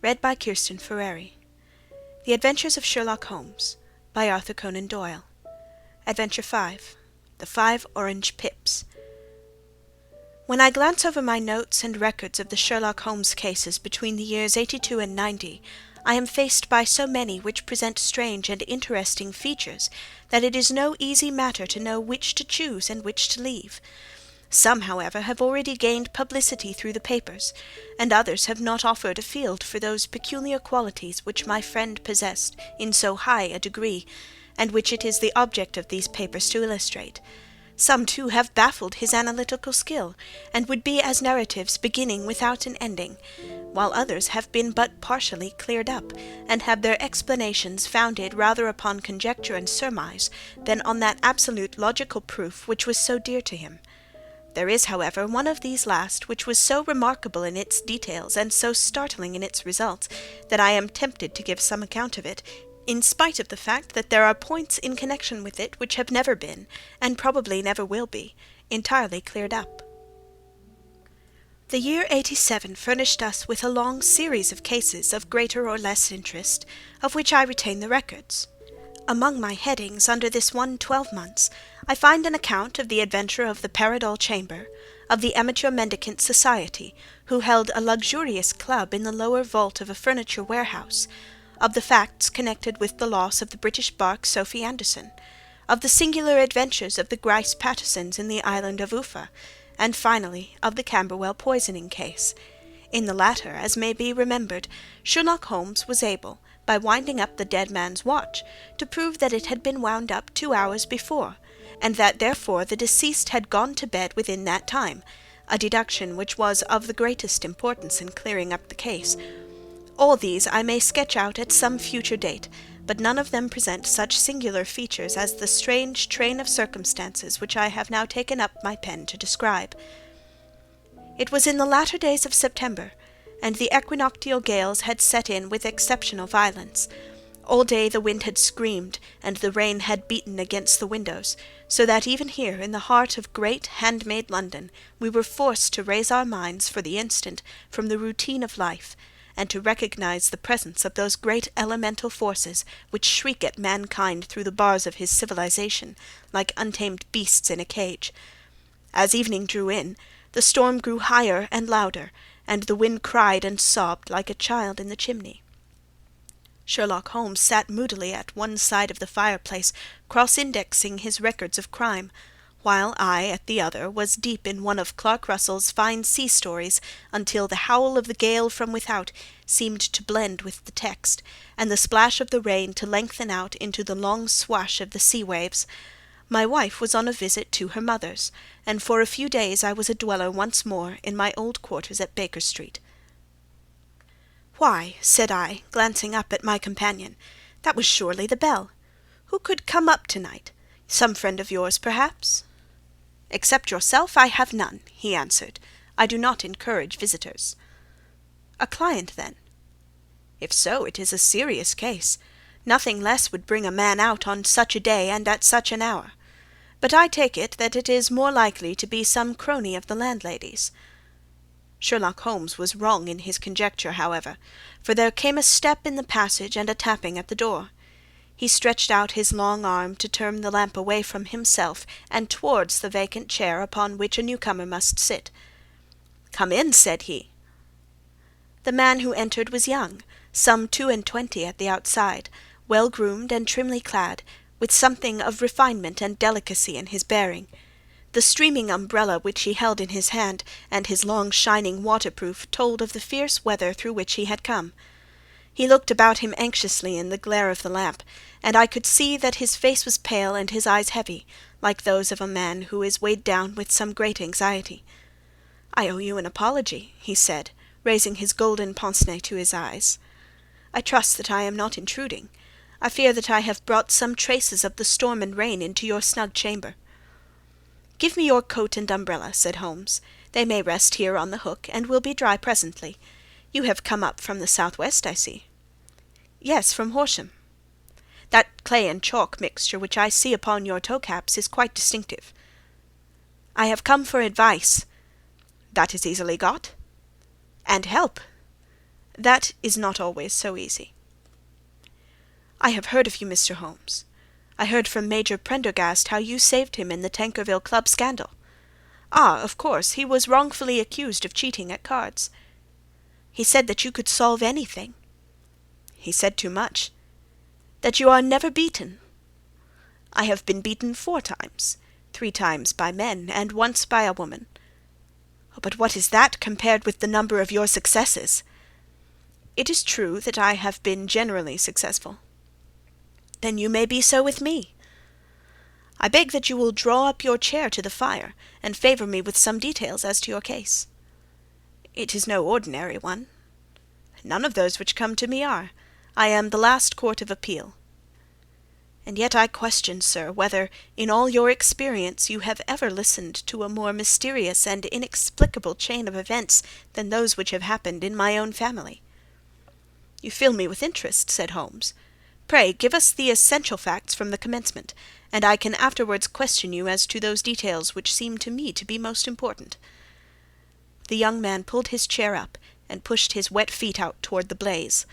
Read by Kirsten Ferreri. The Adventures of Sherlock Holmes, by Arthur Conan Doyle. Adventure 5. The 5 Orange Pips. When I glance over my notes and records of the Sherlock Holmes cases between the years 82 and 90, I am faced by so many which present strange and interesting features that it is no easy matter to know which to choose and which to leave. Some, however, have already gained publicity through the papers, and others have not offered a field for those peculiar qualities which my friend possessed in so high a degree, and which it is the object of these papers to illustrate. Some, too, have baffled his analytical skill, and would be as narratives beginning without an ending, while others have been but partially cleared up, and have their explanations founded rather upon conjecture and surmise than on that absolute logical proof which was so dear to him. There is, however, one of these last which was so remarkable in its details and so startling in its results that I am tempted to give some account of it, in spite of the fact that there are points in connection with it which have never been, and probably never will be, entirely cleared up. The year 87 furnished us with a long series of cases of greater or less interest, of which I retain the records. Among my headings under this one 12 months, I find an account of the adventure of the Paradol Chamber, of the Amateur Mendicant Society, who held a luxurious club in the lower vault of a furniture warehouse, of the facts connected with the loss of the British bark Sophie Anderson, of the singular adventures of the Grice Pattersons in the island of Uffa, and finally of the Camberwell poisoning case. In the latter, as may be remembered, Sherlock Holmes was able, by winding up the dead man's watch, to prove that it had been wound up 2 hours before, and that therefore the deceased had gone to bed within that time, a deduction which was of the greatest importance in clearing up the case. All these I may sketch out at some future date, but none of them present such singular features as the strange train of circumstances which I have now taken up my pen to describe. It was in the latter days of September, and the equinoctial gales had set in with exceptional violence. All day the wind had screamed, and the rain had beaten against the windows, so that even here, in the heart of great hand-made London, we were forced to raise our minds for the instant from the routine of life, and to recognize the presence of those great elemental forces which shriek at mankind through the bars of his civilization, like untamed beasts in a cage. As evening drew in, the storm grew higher and louder, and the wind cried and sobbed like a child in the chimney. Sherlock Holmes sat moodily at one side of the fireplace, cross-indexing his records of crime, while I, at the other, was deep in one of Clark Russell's fine sea stories, until the howl of the gale from without seemed to blend with the text, and the splash of the rain to lengthen out into the long swash of the sea-waves. My wife was on a visit to her mother's, and for a few days I was a dweller once more in my old quarters at Baker Street. "Why," said I, glancing up at my companion, "that was surely the bell. Who could come up to-night? Some friend of yours, perhaps?" "Except yourself, I have none," he answered. "I do not encourage visitors." "A client, then?" "If so, it is a serious case. Nothing less would bring a man out on such a day and at such an hour. But I take it that it is more likely to be some crony of the landlady's." Sherlock Holmes was wrong in his conjecture, however, for there came a step in the passage and a tapping at the door. He stretched out his long arm to turn the lamp away from himself and towards the vacant chair upon which a newcomer must sit. "Come in," said he. The man who entered was young, some 22 at the outside, well-groomed and trimly clad, with something of refinement and delicacy in his bearing. The streaming umbrella which he held in his hand, and his long shining waterproof, told of the fierce weather through which he had come. He looked about him anxiously in the glare of the lamp, and I could see that his face was pale and his eyes heavy, like those of a man who is weighed down with some great anxiety. "I owe you an apology," he said, raising his golden pince-nez to his eyes. "I trust that I am not intruding. I fear that I have brought some traces of the storm and rain into your snug chamber." "Give me your coat and umbrella," said Holmes. "They may rest here on the hook, and will be dry presently. You have come up from the south-west, I see." "Yes, from Horsham." "That clay and chalk mixture which I see upon your toe-caps is quite distinctive." "I have come for advice." "That is easily got." "And help." That is not always so easy. I have heard of you, Mr. Holmes. I heard from Major Prendergast how you saved him in the Tankerville Club scandal. Ah, of course, he was wrongfully accused of cheating at cards. He said that you could solve anything. He said too much. That you are never beaten. I have been beaten 4 times, 3 times by men, and once by a woman. Oh, but what is that compared with the number of your successes? It is true that I have been generally successful. Then you may be so with me. I beg that you will draw up your chair to the fire, and favour me with some details as to your case. It is no ordinary one. None of those which come to me are. I am the last court of appeal. And yet I question, sir, whether, in all your experience, you have ever listened to a more mysterious and inexplicable chain of events than those which have happened in my own family. You fill me with interest, said Holmes. Pray give us the essential facts from the commencement, and I can afterwards question you as to those details which seem to me to be most important. The young man pulled his chair up, and pushed his wet feet out toward the blaze.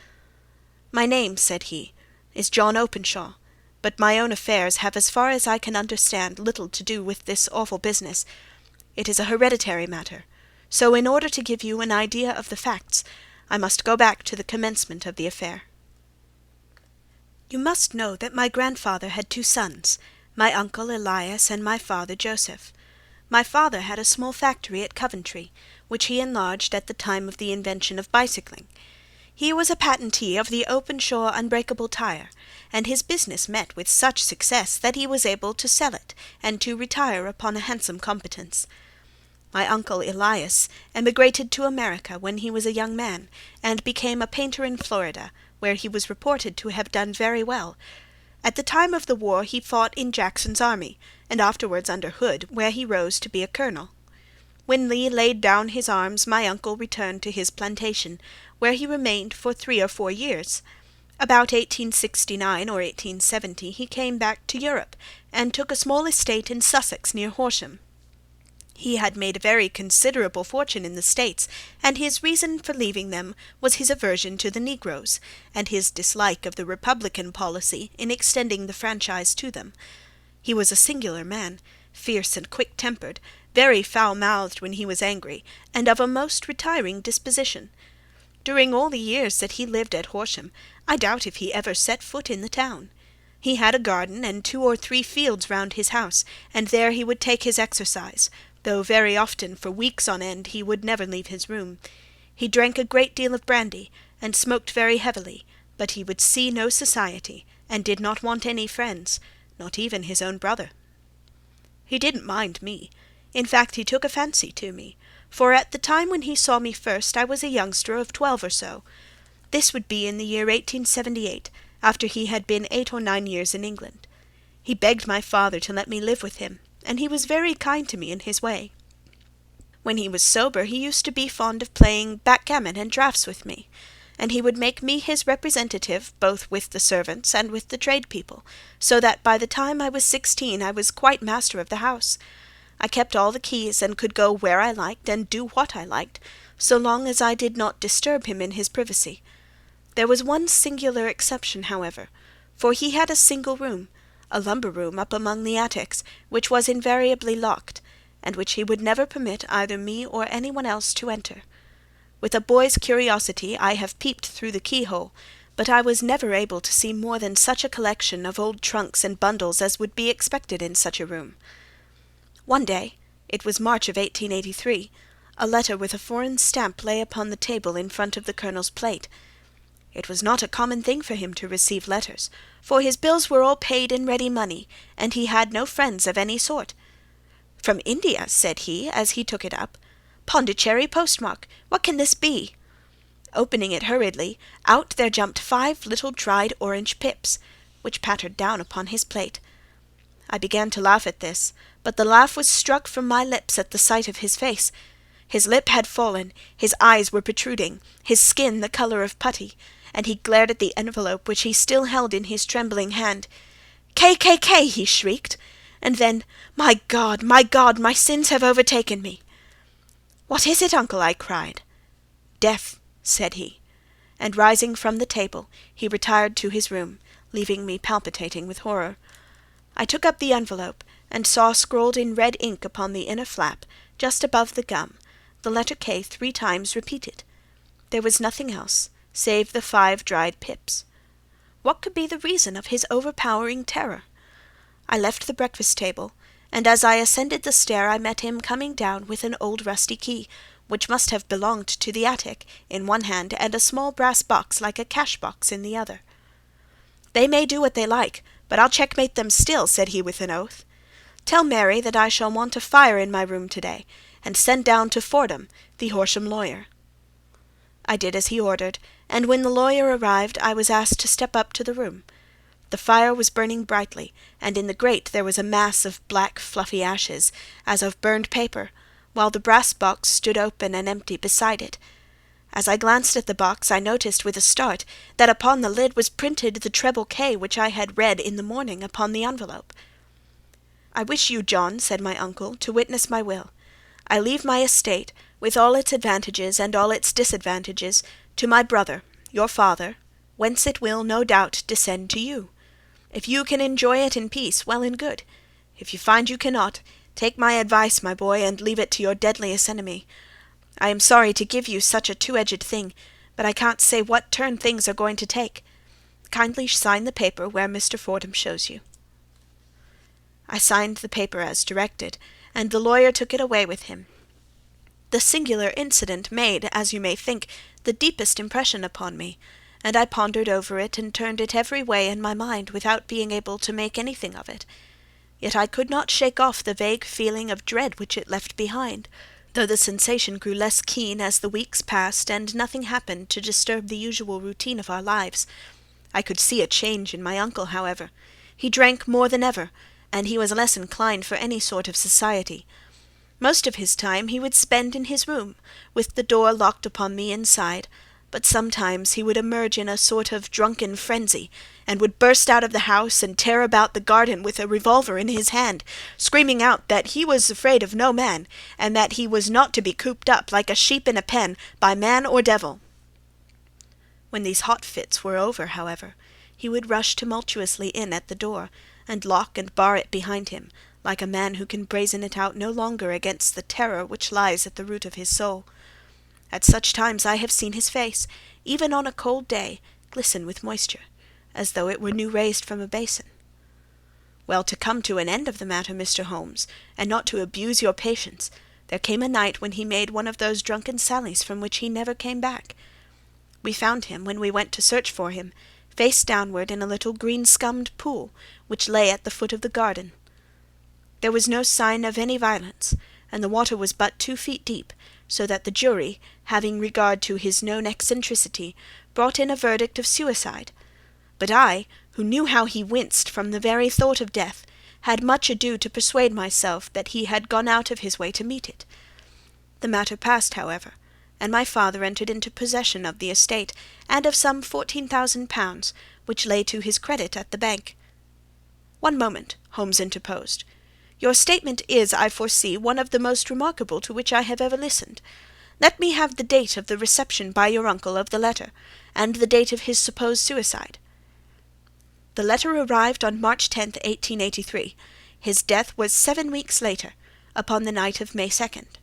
My name, said he, is John Openshaw, but my own affairs have, as far as I can understand, little to do with this awful business. It is a hereditary matter, so in order to give you an idea of the facts, I must go back to the commencement of the affair. You must know that my grandfather had 2 sons, my uncle Elias and my father Joseph. My father had a small factory at Coventry, which he enlarged at the time of the invention of bicycling. He was a patentee of the Openshaw unbreakable tire, and his business met with such success that he was able to sell it and to retire upon a handsome competence. My uncle Elias emigrated to America when he was a young man, and became a painter in Florida, where he was reported to have done very well. At the time of the war he fought in Jackson's army, and afterwards under Hood, where he rose to be a colonel. When Lee laid down his arms, my uncle returned to his plantation, where he remained for 3 or 4 years. About 1869 or 1870 he came back to Europe, and took a small estate in Sussex near Horsham. He had made a very considerable fortune in the States, and his reason for leaving them was his aversion to the negroes, and his dislike of the Republican policy in extending the franchise to them. He was a singular man, fierce and quick-tempered, very foul-mouthed when he was angry, and of a most retiring disposition. During all the years that he lived at Horsham, I doubt if he ever set foot in the town. He had a garden and 2 or 3 fields round his house, and there he would take his exercise, though very often for weeks on end he would never leave his room. He drank a great deal of brandy, and smoked very heavily, but he would see no society, and did not want any friends, not even his own brother. He didn't mind me. In fact, he took a fancy to me, for at the time when he saw me first I was a youngster of 12 or so. This would be in the year 1878, after he had been 8 or 9 years in England. He begged my father to let me live with him, and he was very kind to me in his way. When he was sober he used to be fond of playing backgammon and draughts with me, and he would make me his representative both with the servants and with the tradespeople, so that by the time I was 16 I was quite master of the house. I kept all the keys, and could go where I liked and do what I liked, so long as I did not disturb him in his privacy. There was one singular exception, however, for he had a single room, a lumber room up among the attics, which was invariably locked, and which he would never permit either me or anyone else to enter. With a boy's curiosity I have peeped through the keyhole, but I was never able to see more than such a collection of old trunks and bundles as would be expected in such a room. One day, it was March of 1883, a letter with a foreign stamp lay upon the table in front of the colonel's plate. It was not a common thing for him to receive letters, for his bills were all paid in ready money, and he had no friends of any sort. "From India," said he, as he took it up. "Pondicherry postmark. What can this be?" Opening it hurriedly, out there jumped 5 little dried orange pips, which pattered down upon his plate. I began to laugh at this, but the laugh was struck from my lips at the sight of his face. His lip had fallen, his eyes were protruding, his skin the colour of putty, and he glared at the envelope which he still held in his trembling hand. "K!" he shrieked, and then, my God, my sins have overtaken me." "What is it, uncle?" I cried. "Death," said he. and rising from the table, he retired to his room, leaving me palpitating with horror. I took up the envelope, and saw scrawled in red ink upon the inner flap, just above the gum, the letter K 3 times repeated. There was nothing else, save the 5 dried pips. What could be the reason of his overpowering terror? I left the breakfast table, and as I ascended the stair I met him coming down with an old rusty key, which must have belonged to the attic, in one hand, and a small brass box like a cash-box in the other. "They may do what they like, but I'll checkmate them still," said he with an oath. "Tell Mary that I shall want a fire in my room to-day, and send down to Fordham, the Horsham lawyer." I did as he ordered, and when the lawyer arrived I was asked to step up to the room. The fire was burning brightly, and in the grate there was a mass of black fluffy ashes, as of burned paper, while the brass box stood open and empty beside it. As I glanced at the box I noticed with a start that upon the lid was printed the treble K which I had read in the morning upon the envelope. "I wish you, John," said my uncle, "to witness my will. I leave my estate, with all its advantages and all its disadvantages, to my brother, your father, whence it will, no doubt, descend to you. If you can enjoy it in peace, well and good. If you find you cannot, take my advice, my boy, and leave it to your deadliest enemy. I am sorry to give you such a two-edged thing, but I can't say what turn things are going to take. Kindly sign the paper where Mr. Fordham shows you." I signed the paper as directed, and the lawyer took it away with him. The singular incident made, as you may think, the deepest impression upon me, and I pondered over it and turned it every way in my mind without being able to make anything of it. Yet I could not shake off the vague feeling of dread which it left behind, though the sensation grew less keen as the weeks passed and nothing happened to disturb the usual routine of our lives. I could see a change in my uncle, however. He drank more than ever, and he was less inclined for any sort of society. Most of his time he would spend in his room, with the door locked upon the inside, but sometimes he would emerge in a sort of drunken frenzy, and would burst out of the house and tear about the garden with a revolver in his hand, screaming out that he was afraid of no man, and that he was not to be cooped up like a sheep in a pen by man or devil. When these hot fits were over, however, he would rush tumultuously in at the door, and lock and bar it behind him, like a man who can brazen it out no longer against the terror which lies at the root of his soul. At such times I have seen his face, even on a cold day, glisten with moisture, as though it were new raised from a basin. Well, to come to an end of the matter, Mr. Holmes, and not to abuse your patience, there came a night when he made one of those drunken sallies from which he never came back. We found him, when we went to search for him, face downward in a little green-scummed pool, which lay at the foot of the garden. There was no sign of any violence, and the water was but 2 feet deep, so that the jury, having regard to his known eccentricity, brought in a verdict of suicide. But I, who knew how he winced from the very thought of death, had much ado to persuade myself that he had gone out of his way to meet it. The matter passed, however, and my father entered into possession of the estate, and of some £14,000, which lay to his credit at the bank. "One moment," Holmes interposed. "Your statement is, I foresee, one of the most remarkable to which I have ever listened. Let me have the date of the reception by your uncle of the letter, and the date of his supposed suicide." "The letter arrived on March 10th, 1883. His death was 7 weeks later, upon the night of May 2nd.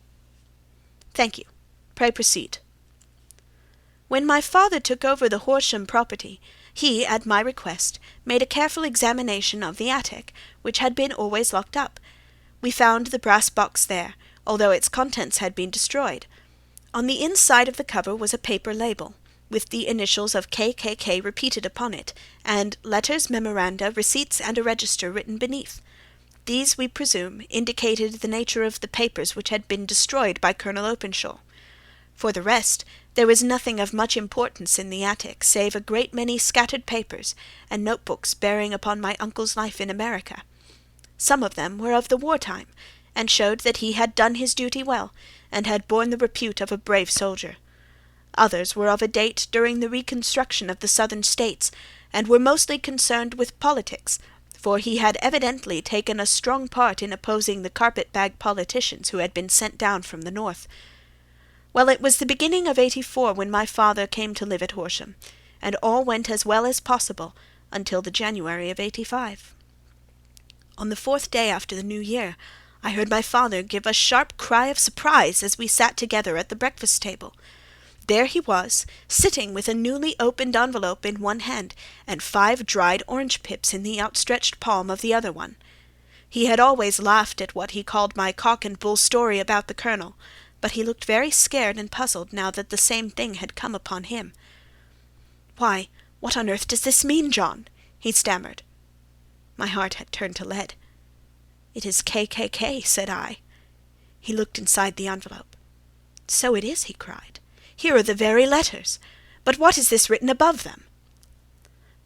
"Thank you. Pray proceed." "When my father took over the Horsham property, he, at my request, made a careful examination of the attic, which had been always locked up. We found the brass box there, although its contents had been destroyed. On the inside of the cover was a paper label, with the initials of KKK repeated upon it, and letters, memoranda, receipts, and a register written beneath. These, we presume, indicated the nature of the papers which had been destroyed by Colonel Openshaw. For the rest, there was nothing of much importance in the attic, save a great many scattered papers, and notebooks bearing upon my uncle's life in America. Some of them were of the war-time, and showed that he had done his duty well, and had borne the repute of a brave soldier. Others were of a date during the reconstruction of the Southern States, and were mostly concerned with politics, for he had evidently taken a strong part in opposing the carpet-bag politicians who had been sent down from the North. Well, it was the beginning of '84 when my father came to live at Horsham, and all went as well as possible until the January of '85. On the 4th day after the New Year, I heard my father give a sharp cry of surprise as we sat together at the breakfast table. There he was, sitting with a newly opened envelope in one hand and 5 dried orange pips in the outstretched palm of the other one. He had always laughed at what he called my cock-and-bull story about the Colonel, but he looked very scared and puzzled now that the same thing had come upon him. "Why, what on earth does this mean, John?" he stammered. My heart had turned to lead. "It is KKK," said I. He looked inside the envelope. "So it is," he cried. "Here are the very letters. But what is this written above them?"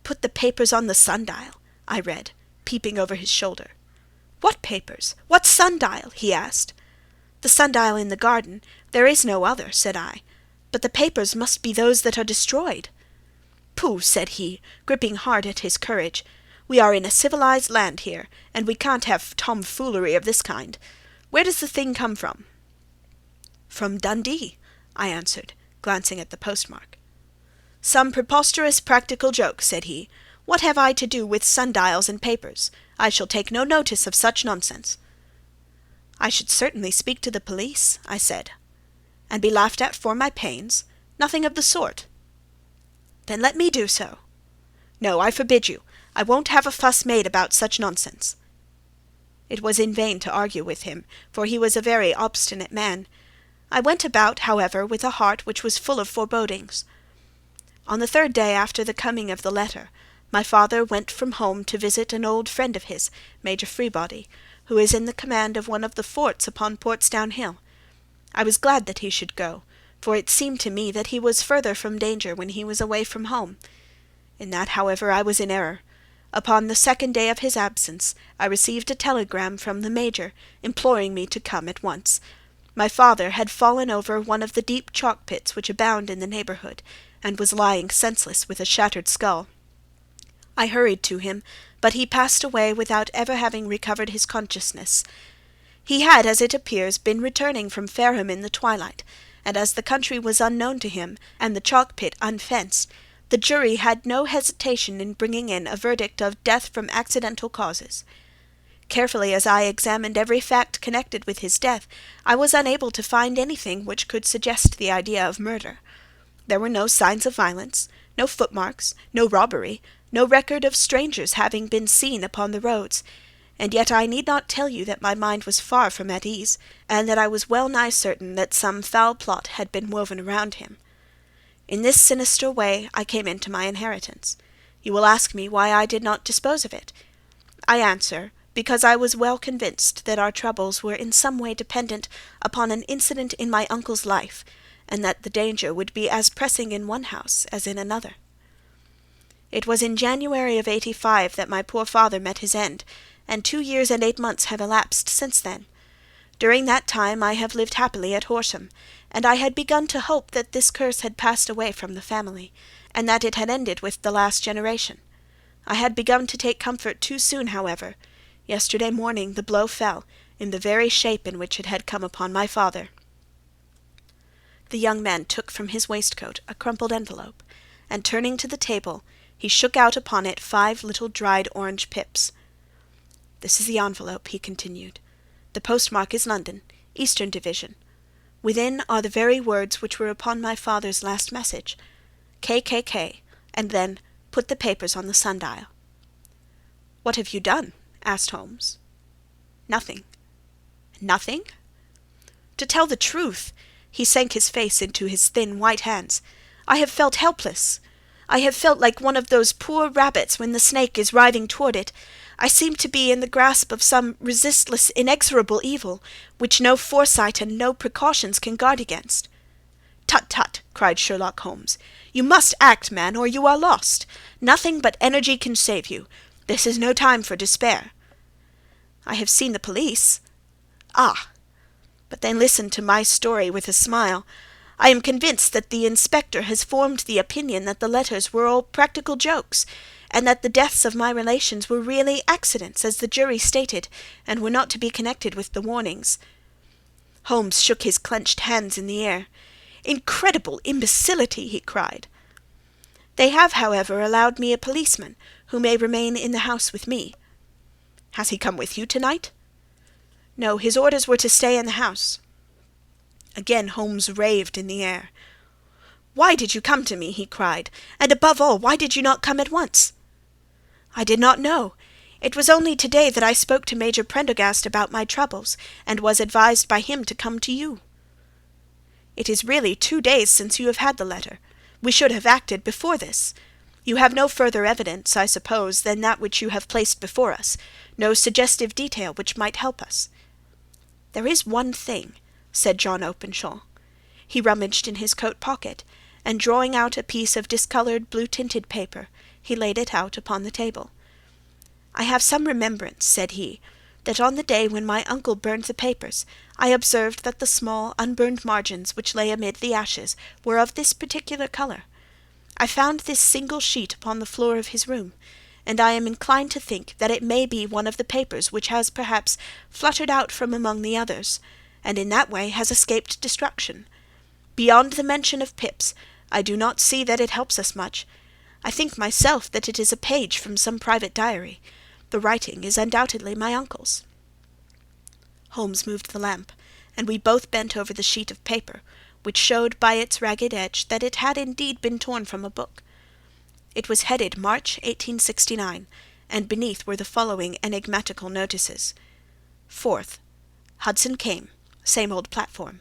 "Put the papers on the sundial," I read, peeping over his shoulder. "What papers? What sundial?" he asked. "The sundial in the garden. There is no other," said I. "But the papers must be those that are destroyed." "Pooh!" said he, gripping hard at his courage. "We are in a civilized land here, and we can't have tomfoolery of this kind. Where does the thing come from?" "From Dundee," I answered, glancing at the postmark. "Some preposterous practical joke," said he. "What have I to do with sundials and papers? I shall take no notice of such nonsense." "I should certainly speak to the police," I said. "And be laughed at for my pains? Nothing of the sort." "Then let me do so." "No, I forbid you. I won't have a fuss made about such nonsense." It was in vain to argue with him, for he was a very obstinate man. I went about, however, with a heart which was full of forebodings. On the 3rd day after the coming of the letter, my father went from home to visit an old friend of his, Major Freebody, who is in the command of one of the forts upon Portsdown Hill. I was glad that he should go, for it seemed to me that he was further from danger when he was away from home. In that, however, I was in error. Upon the 2nd day of his absence, I received a telegram from the Major, imploring me to come at once. My father had fallen over one of the deep chalk pits which abound in the neighbourhood, and was lying senseless with a shattered skull. I hurried to him, but he passed away without ever having recovered his consciousness. He had, as it appears, been returning from Fareham in the twilight, and as the country was unknown to him, and the chalk pit unfenced, the jury had no hesitation in bringing in a verdict of death from accidental causes. Carefully as I examined every fact connected with his death, I was unable to find anything which could suggest the idea of murder. There were no signs of violence, no footmarks, no robbery, no record of strangers having been seen upon the roads, and yet I need not tell you that my mind was far from at ease, and that I was well nigh certain that some foul plot had been woven around him. In this sinister way I came into my inheritance. You will ask me why I did not dispose of it. I answer, because I was well convinced that our troubles were in some way dependent upon an incident in my uncle's life, and that the danger would be as pressing in one house as in another. It was in January of '85 that my poor father met his end, and 2 years and 8 months have elapsed since then. During that time I have lived happily at Horsham, and I had begun to hope that this curse had passed away from the family, and that it had ended with the last generation. I had begun to take comfort too soon, however. Yesterday morning the blow fell, in the very shape in which it had come upon my father. The young man took from his waistcoat a crumpled envelope, and turning to the table, he shook out upon it 5 little dried orange pips. "This is the envelope," he continued. "The postmark is London, Eastern Division. Within are the very words which were upon my father's last message, KKK, and then put the papers on the sundial." "What have you done?" asked Holmes. "Nothing." "Nothing?" "To tell the truth," he sank his face into his thin white hands, "I have felt helpless. I have felt like one of those poor rabbits when the snake is writhing toward it. I seem to be in the grasp of some resistless, inexorable evil, which no foresight and no precautions can guard against." "Tut, tut!" cried Sherlock Holmes. "You must act, man, or you are lost. Nothing but energy can save you. This is no time for despair." "I have seen the police." "Ah! But then listen to my story with a smile. I am convinced that the inspector has formed the opinion that the letters were all practical jokes, and that the deaths of my relations were really accidents, as the jury stated, and were not to be connected with the warnings." Holmes shook his clenched hands in the air. Incredible imbecility!" he cried. "They have, however, allowed me a policeman, who may remain in the house with me." "Has he come with you to-night?" "No, his orders were to stay in the house." Again Holmes raved in the air. "Why did you come to me?" he cried. "And above all, why did you not come at once?" "I did not know. It was only to-day that I spoke to Major Prendergast about my troubles, and was advised by him to come to you." "It is really 2 days since you have had the letter. We should have acted before this. You have no further evidence, I suppose, than that which you have placed before us, no suggestive detail which might help us." "There is one thing," said John Openshaw. He rummaged in his coat pocket, and drawing out a piece of discoloured blue-tinted paper, he laid it out upon the table. "I have some remembrance," said he, "that on the day when my uncle burned the papers, I observed that the small unburned margins which lay amid the ashes were of this particular colour. I found this single sheet upon the floor of his room, and I am inclined to think that it may be one of the papers which has perhaps fluttered out from among the others, and in that way has escaped destruction. Beyond the mention of Pip's, I do not see that it helps us much. I think myself that it is a page from some private diary. The writing is undoubtedly my uncle's." Holmes moved the lamp, and we both bent over the sheet of paper, which showed by its ragged edge that it had indeed been torn from a book. It was headed March 1869, and beneath were the following enigmatical notices: 4th. Hudson came. Same old platform.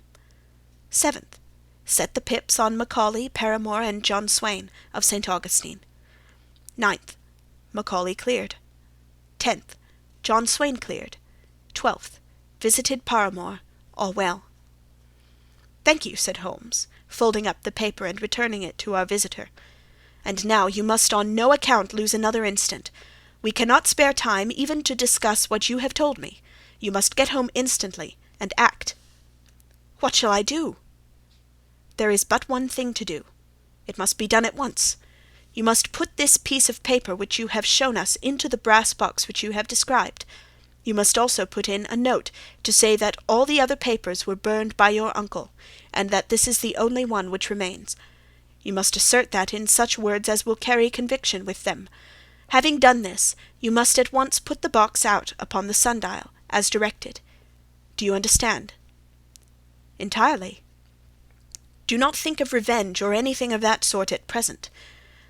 7th. Set the Pips on Macaulay, Paramore, and John Swain, of St. Augustine. 9th. Macaulay cleared. 10th. John Swain cleared. 12th. Visited Paramore. All well. "Thank you," said Holmes, folding up the paper and returning it to our visitor. "And now you must on no account lose another instant. We cannot spare time even to discuss what you have told me. You must get home instantly, and act." "What shall I do?" "There is but one thing to do. It must be done at once. You must put this piece of paper which you have shown us into the brass box which you have described. You must also put in a note to say that all the other papers were burned by your uncle, and that this is the only one which remains. You must assert that in such words as will carry conviction with them. Having done this, you must at once put the box out upon the sundial, as directed. Do you understand?" "Entirely." "Do not think of revenge or anything of that sort at present.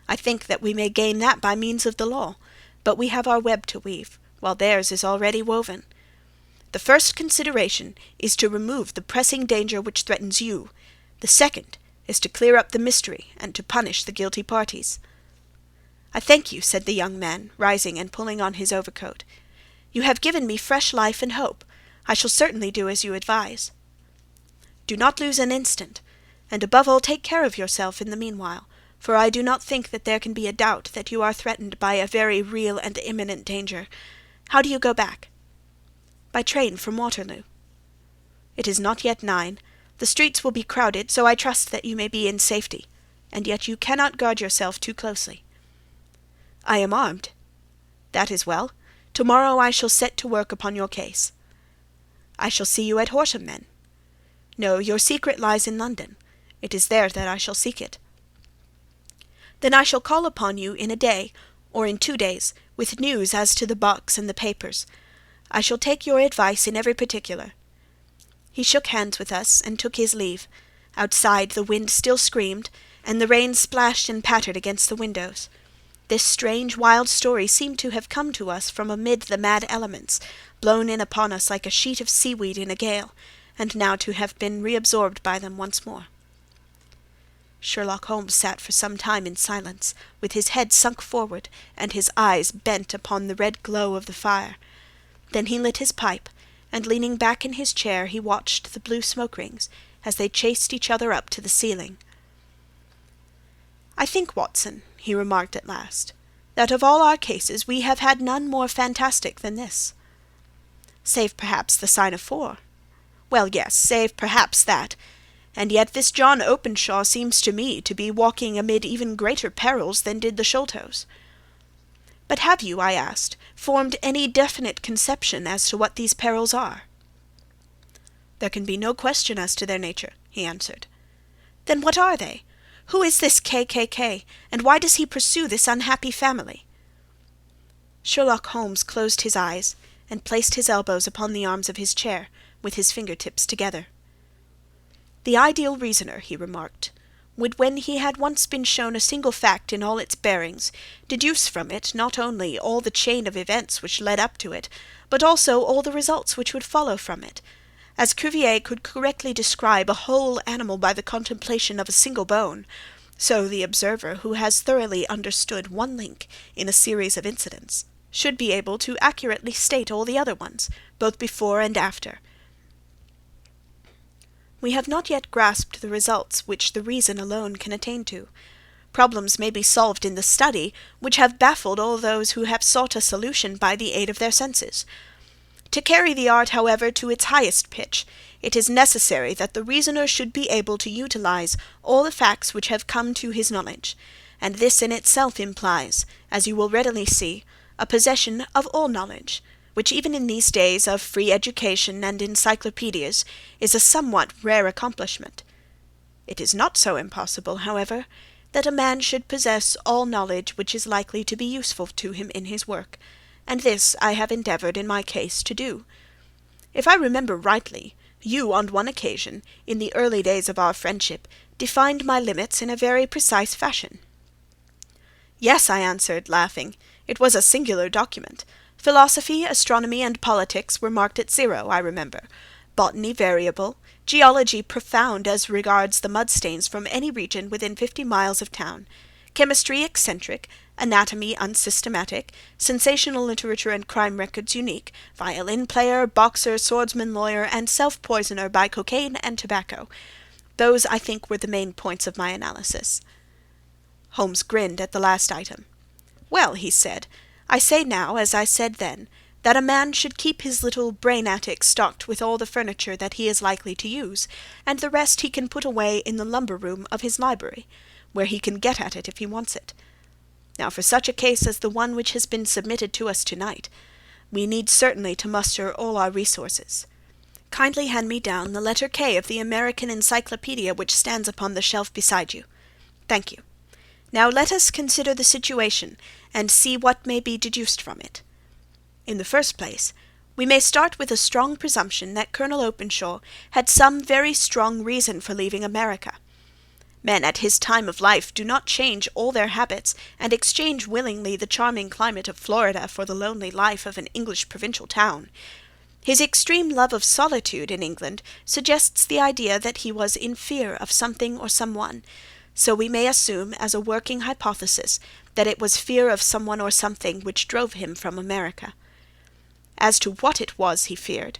I think that we may gain that by means of the law, but we have our web to weave, while theirs is already woven. The first consideration is to remove the pressing danger which threatens you. The second is to clear up the mystery and to punish the guilty parties." "I thank you," said the young man, rising and pulling on his overcoat. "You have given me fresh life and hope. I shall certainly do as you advise." "Do not lose an instant, and above all take care of yourself in the meanwhile, for I do not think that there can be a doubt that you are threatened by a very real and imminent danger. How do you go back?" "By train from Waterloo." "It is not yet 9. The streets will be crowded, so I trust that you may be in safety, and yet you cannot guard yourself too closely." "I am armed." "That is well. To-morrow I shall set to work upon your case." "I shall see you at Horsham, then." "No, your secret lies in London. It is there that I shall seek it." "Then I shall call upon you in a day, or in 2 days, with news as to the box and the papers. I shall take your advice in every particular." He shook hands with us and took his leave. Outside the wind still screamed, and the rain splashed and pattered against the windows. This strange, wild story seemed to have come to us from amid the mad elements, blown in upon us like a sheet of seaweed in a gale, and now to have been reabsorbed by them once more. Sherlock Holmes sat for some time in silence, with his head sunk forward, and his eyes bent upon the red glow of the fire. Then he lit his pipe, and leaning back in his chair he watched the blue smoke-rings as they chased each other up to the ceiling. "I think, Watson," he remarked at last, "that of all our cases we have had none more fantastic than this." "Save perhaps the sign of 4. "Well, yes, save perhaps that. And yet this John Openshaw seems to me to be walking amid even greater perils than did the Sholtos." "But have you," I asked, "formed any definite conception as to what these perils are?" "There can be no question as to their nature," he answered. Then what are they? Who is this KKK, and why does he pursue this unhappy family?" Sherlock Holmes closed his eyes and placed his elbows upon the arms of his chair, with his finger-tips together. "The ideal reasoner," he remarked, "would, when he had once been shown a single fact in all its bearings, deduce from it not only all the chain of events which led up to it, but also all the results which would follow from it. As Cuvier could correctly describe a whole animal by the contemplation of a single bone, so the observer who has thoroughly understood one link in a series of incidents should be able to accurately state all the other ones, both before and after. We have not yet grasped the results which the reason alone can attain to. Problems may be solved in the study which have baffled all those who have sought a solution by the aid of their senses. To carry the art, however, to its highest pitch, it is necessary that the reasoner should be able to utilize all the facts which have come to his knowledge, and this in itself implies, as you will readily see, a possession of all knowledge, which even in these days of free education and encyclopedias is a somewhat rare accomplishment. It is not so impossible, however, that a man should possess all knowledge which is likely to be useful to him in his work, and this I have endeavoured in my case to do. If I remember rightly, you, on one occasion, in the early days of our friendship, defined my limits in a very precise fashion. "Yes," I answered, laughing, "it was a singular document. Philosophy, astronomy, and politics were marked at 0, I remember. Botany variable, geology profound as regards the mud-stains from any region within 50 miles of town, chemistry eccentric, anatomy unsystematic, sensational literature and crime records unique, violin player, boxer, swordsman, lawyer, and self-poisoner by cocaine and tobacco. Those, I think, were the main points of my analysis." Holmes grinned at the last item. "Well," he said, "I say now, as I said then, that a man should keep his little brain-attic stocked with all the furniture that he is likely to use, and the rest he can put away in the lumber-room of his library, where he can get at it if he wants it. Now for such a case as the one which has been submitted to us tonight, we need certainly to muster all our resources. Kindly hand me down the letter K of the American Encyclopedia which stands upon the shelf beside you. Thank you. Now let us consider the situation, and see what may be deduced from it. In the first place, we may start with a strong presumption that Colonel Openshaw had some very strong reason for leaving America. Men at his time of life do not change all their habits and exchange willingly the charming climate of Florida for the lonely life of an English provincial town. His extreme love of solitude in England suggests the idea that he was in fear of something or someone, so we may assume as a working hypothesis that it was fear of someone or something which drove him from America. As to what it was he feared,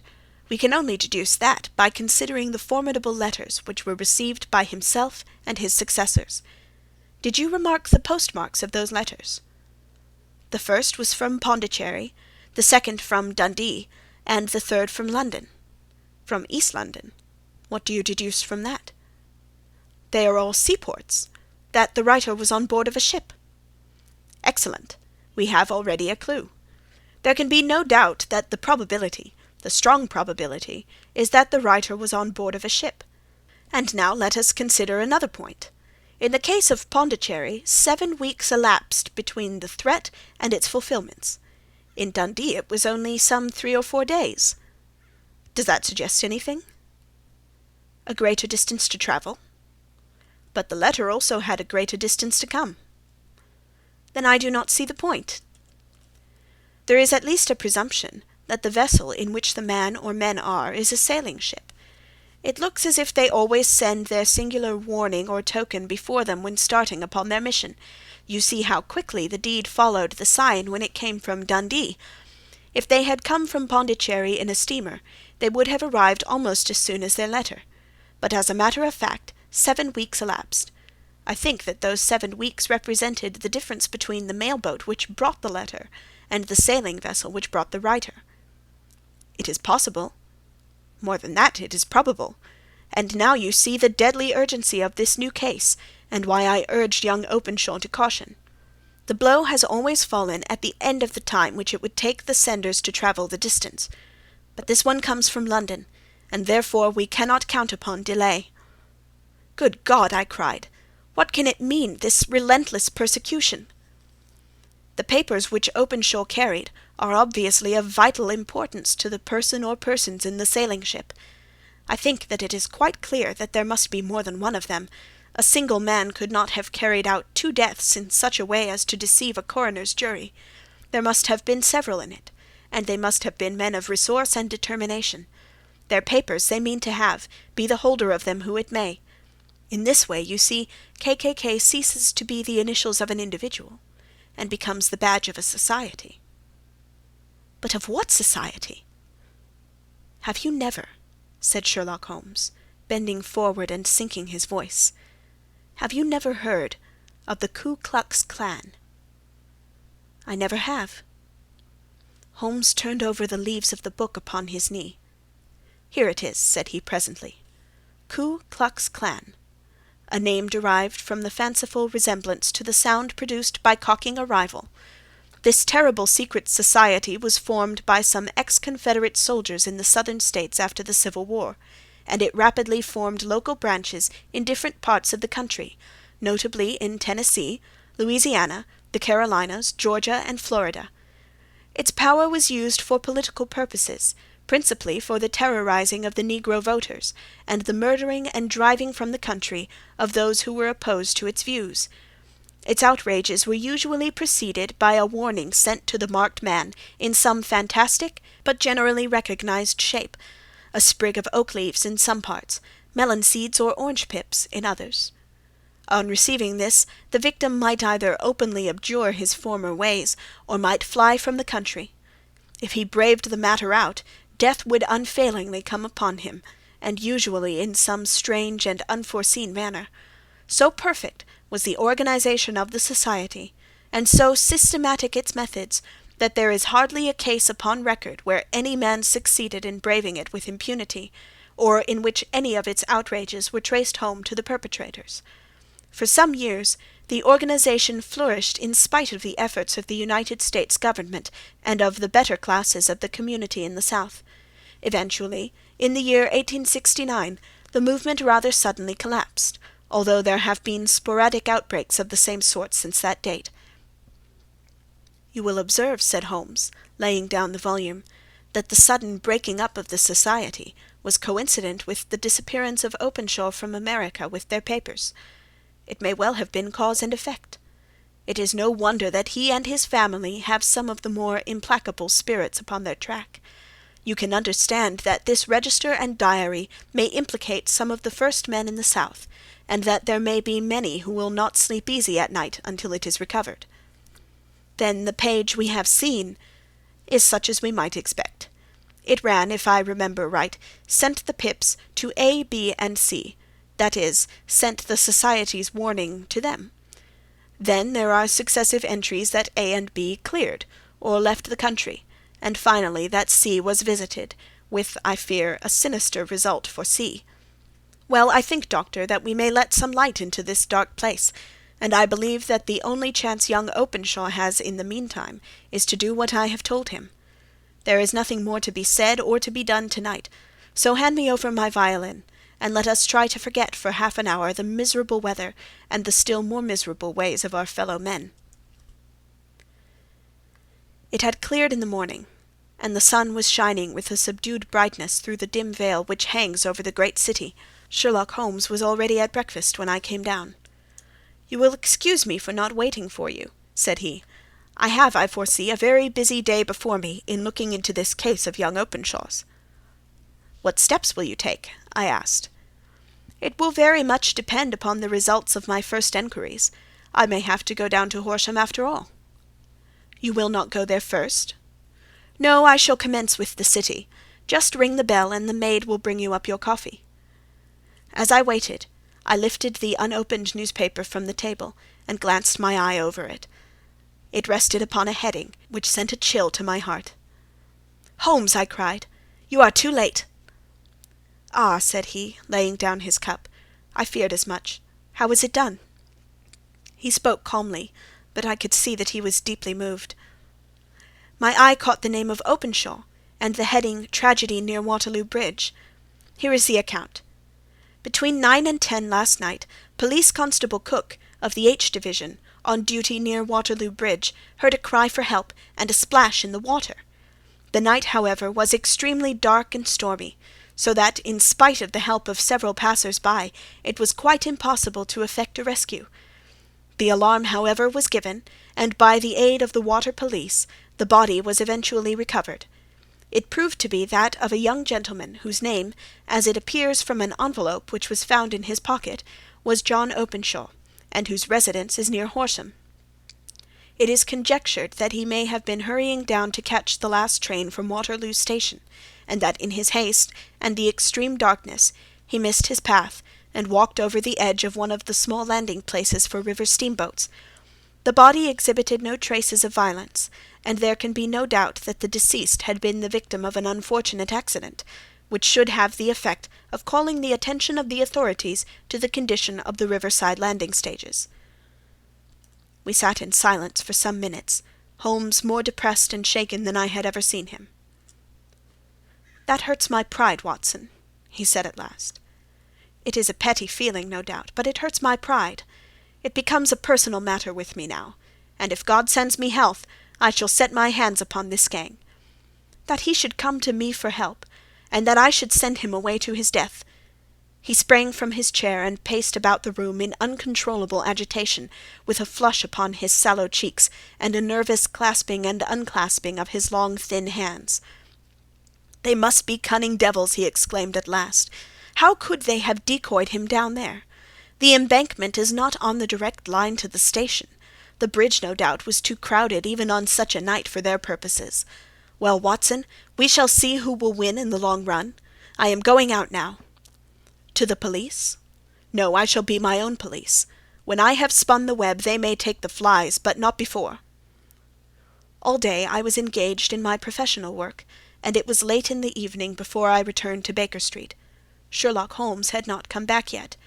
we can only deduce that by considering the formidable letters which were received by himself and his successors. Did you remark the postmarks of those letters? The first was from Pondicherry, the second from Dundee, and the third from London. From East London. What do you deduce from that? They are all seaports. That the writer was on board of a ship. Excellent. We have already a clue. There can be no doubt that the probability, the strong probability, is that the writer was on board of a ship. And now let us consider another point. In the case of Pondicherry, 7 weeks elapsed between the threat and its fulfilments. In Dundee it was only some 3 or 4 days. Does that suggest anything? A greater distance to travel? But the letter also had a greater distance to come. Then I do not see the point. There is at least a presumption that the vessel in which the man or men are is a sailing ship. It looks as if they always send their singular warning or token before them when starting upon their mission. You see how quickly the deed followed the sign when it came from Dundee. If they had come from Pondicherry in a steamer, they would have arrived almost as soon as their letter. But as a matter of fact, 7 weeks elapsed. I think that those 7 weeks represented the difference between the mail-boat which brought the letter and the sailing vessel which brought the writer. It is possible. More than that, it is probable. And now you see the deadly urgency of this new case, and why I urged young Openshaw to caution. The blow has always fallen at the end of the time which it would take the senders to travel the distance. But this one comes from London, and therefore we cannot count upon delay. "Good God!" I cried. "What can it mean, this relentless persecution?" "The papers which Openshaw carried are obviously of vital importance to the person or persons in the sailing ship. I think that it is quite clear that there must be more than one of them. A single man could not have carried out 2 deaths in such a way as to deceive a coroner's jury. There must have been several in it, and they must have been men of resource and determination. Their papers they mean to have, be the holder of them who it may. In this way, you see, KKK ceases to be the initials of an individual, and becomes the badge of a society." "But of what society?" "Have you never," said Sherlock Holmes, bending forward and sinking his voice, "have you never heard of the Ku Klux Klan?" "I never have." Holmes turned over the leaves of the book upon his knee. "Here it is," said he presently. "Ku Klux Klan. A name derived from the fanciful resemblance to the sound produced by cocking a rifle. This terrible secret society was formed by some ex-Confederate soldiers in the Southern States after the Civil War, and it rapidly formed local branches in different parts of the country, notably in Tennessee, Louisiana, the Carolinas, Georgia, and Florida. Its power was used for political purposes, principally for the terrorizing of the Negro voters, and the murdering and driving from the country of those who were opposed to its views. Its outrages were usually preceded by a warning sent to the marked man in some fantastic but generally recognized shape, a sprig of oak leaves in some parts, melon seeds or orange pips in others. On receiving this, the victim might either openly abjure his former ways, or might fly from the country. If he braved the matter out, death would unfailingly come upon him, and usually in some strange and unforeseen manner. So perfect was the organization of the society, and so systematic its methods, that there is hardly a case upon record where any man succeeded in braving it with impunity, or in which any of its outrages were traced home to the perpetrators. For some years the organization flourished in spite of the efforts of the United States government and of the better classes of the community in the South. Eventually, in the year 1869, the movement rather suddenly collapsed, although there have been sporadic outbreaks of the same sort since that date. "You will observe," said Holmes, laying down the volume, "that the sudden breaking up of the society was coincident with the disappearance of Openshaw from America with their papers. It may well have been cause and effect. It is no wonder that he and his family have some of the more implacable spirits upon their track. You can understand that this register and diary may implicate some of the first men in the South, and that there may be many who will not sleep easy at night until it is recovered. Then the page we have seen is such as we might expect. It ran, if I remember right, sent the pips to A, B, and C, that is, sent the society's warning to them. Then there are successive entries that A and B cleared, or left the country, and finally that C was visited, with, I fear, a sinister result for C. Well, I think, Doctor, that we may let some light into this dark place, and I believe that the only chance young Openshaw has in the meantime is to do what I have told him. There is nothing more to be said or to be done tonight, so hand me over my violin, and let us try to forget for half an hour the miserable weather and the still more miserable ways of our fellow men." It had cleared in the morning, and the sun was shining with a subdued brightness through the dim veil which hangs over the great city. Sherlock Holmes was already at breakfast when I came down. "You will excuse me for not waiting for you," said he. "I have, I foresee, a very busy day before me in looking into this case of young Openshaw's." "What steps will you take?" I asked. "It will very much depend upon the results of my first enquiries. I may have to go down to Horsham after all." "You will not go there first?" "No, I shall commence with the city. Just ring the bell, and the maid will bring you up your coffee." As I waited, I lifted the unopened newspaper from the table, and glanced my eye over it. It rested upon a heading which sent a chill to my heart. "Holmes!" I cried, "you are too late." "Ah," said he, laying down his cup, "I feared as much. How was it done?" He spoke calmly, but I could see that he was deeply moved. My eye caught the name of Openshaw, and the heading, "Tragedy near Waterloo Bridge." Here is the account. Between 9 and 10 last night, Police Constable Cook, of the H Division, on duty near Waterloo Bridge, heard a cry for help and a splash in the water. The night, however, was extremely dark and stormy, so that, in spite of the help of several passers-by, it was quite impossible to effect a rescue. The alarm, however, was given, and by the aid of the water police, the body was eventually recovered. It proved to be that of a young gentleman whose name, as it appears from an envelope which was found in his pocket, was John Openshaw, and whose residence is near Horsham. It is conjectured that he may have been hurrying down to catch the last train from Waterloo Station, and that in his haste and the extreme darkness he missed his path and walked over the edge of one of the small landing-places for river steamboats. The body exhibited no traces of violence, and there can be no doubt that the deceased had been the victim of an unfortunate accident, which should have the effect of calling the attention of the authorities to the condition of the riverside landing-stages. We sat in silence for some minutes, Holmes more depressed and shaken than I had ever seen him. "That hurts my pride, Watson," he said at last. "It is a petty feeling, no doubt, but it hurts my pride. It becomes a personal matter with me now, and if God sends me health, I shall set my hands upon this gang. That he should come to me for help, and that I should send him away to his death." He sprang from his chair and paced about the room in uncontrollable agitation, with a flush upon his sallow cheeks and a nervous clasping and unclasping of his long thin hands. "They must be cunning devils," he exclaimed at last. "How could they have decoyed him down there? The embankment is not on the direct line to the station. The bridge, no doubt, was too crowded even on such a night for their purposes. Well, Watson, we shall see who will win in the long run. I am going out now." "To the police?" "No, I shall be my own police. When I have spun the web they may take the flies, but not before." All day I was engaged in my professional work, and it was late in the evening before I returned to Baker Street. Sherlock Holmes had not come back yet.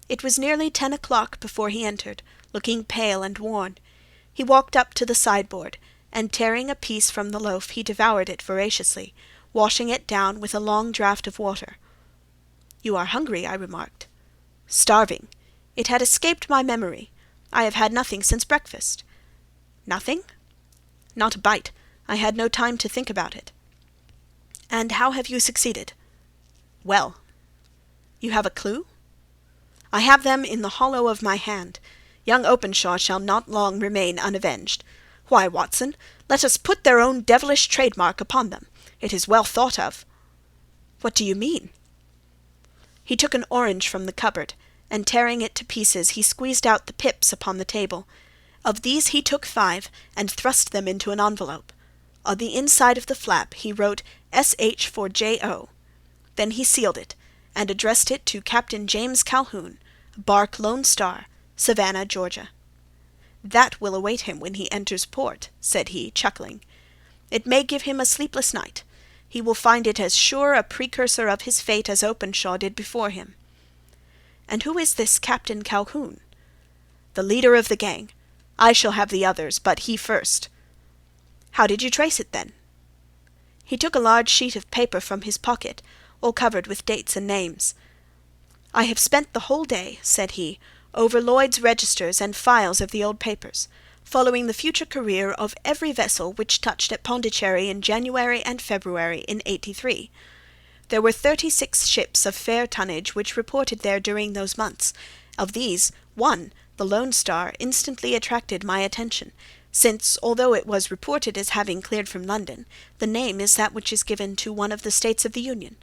It was nearly 10 o'clock before he entered, looking pale and worn. He walked up to the sideboard, and tearing a piece from the loaf he devoured it voraciously, washing it down with a long draught of water. "You are hungry," I remarked. "Starving. It had escaped my memory. I have had nothing since breakfast." "Nothing?" "Not a bite. I had no time to think about it." "And how have you succeeded?" "Well." "You have a clue?" "I have them in the hollow of my hand. Young Openshaw shall not long remain unavenged. Why, Watson, let us put their own devilish trademark upon them. It is well thought of." "What do you mean?" He took an orange from the cupboard, and tearing it to pieces he squeezed out the pips upon the table. Of these he took 5 and thrust them into an envelope. On the inside of the flap he wrote S.H. for J.O. Then he sealed it, and addressed it to Captain James Calhoun, bark Lone Star, Savannah, Georgia. "That will await him when he enters port," said he, chuckling. "It may give him a sleepless night. He will find it as sure a precursor of his fate as Openshaw did before him." "And who is this Captain Calhoun?" "The leader of the gang. I shall have the others, but he first." "How did you trace it, then?" He took a large sheet of paper from his pocket, all covered with dates and names. "I have spent the whole day," said he, "over Lloyd's registers and files of the old papers, following the future career of every vessel which touched at Pondicherry in January and February in '83. There were 36 ships of fair tonnage which reported there during those months. Of these, one, the Lone Star, instantly attracted my attention, since, although it was reported as having cleared from London, the name is that which is given to one of the States of the Union."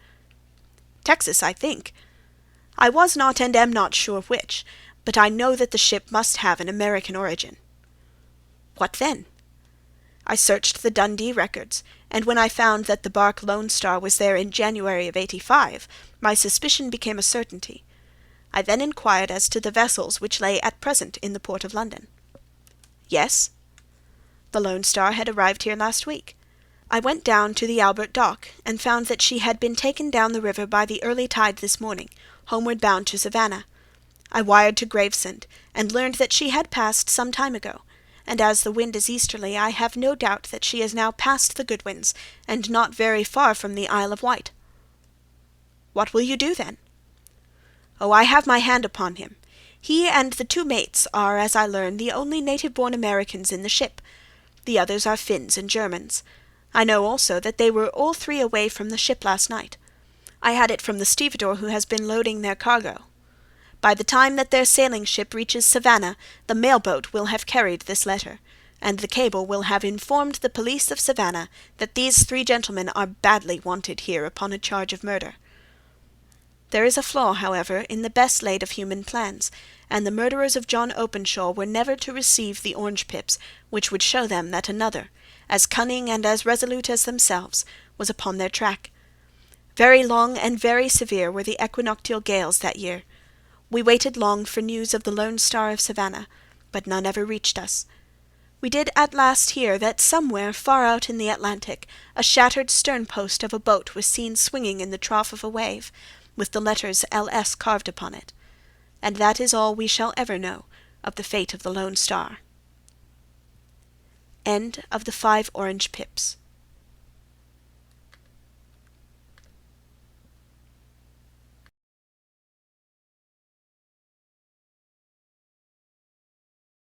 "Texas, I think." "I was not and am not sure which, but I know that the ship must have an American origin." "What then?" "I searched the Dundee records, and when I found that the bark Lone Star was there in January of '85, my suspicion became a certainty. I then inquired as to the vessels which lay at present in the port of London." "Yes?" "The Lone Star had arrived here last week. I went down to the Albert Dock, and found that she had been taken down the river by the early tide this morning, homeward bound to Savannah. I wired to Gravesend, and learned that she had passed some time ago, and as the wind is easterly, I have no doubt that she is now past the Goodwins, and not very far from the Isle of Wight." "What will you do, then?" "Oh, I have my hand upon him. He and the 2 mates are, as I learn, the only native-born Americans in the ship. The others are Finns and Germans. I know also that they were all 3 away from the ship last night. I had it from the stevedore who has been loading their cargo. By the time that their sailing ship reaches Savannah, the mail-boat will have carried this letter, and the cable will have informed the police of Savannah that these 3 gentlemen are badly wanted here upon a charge of murder. There is a flaw, however, in the best laid of human plans, and the murderers of John Openshaw were never to receive the orange pips, which would show them that another, as cunning and as resolute as themselves, was upon their track. Very long and very severe were the equinoctial gales that year. We waited long for news of the Lone Star of Savannah, but none ever reached us. We did at last hear that somewhere far out in the Atlantic a shattered stern-post of a boat was seen swinging in the trough of a wave, with the letters L.S. carved upon it. And that is all we shall ever know of the fate of the Lone Star. End of the 5 Orange Pips.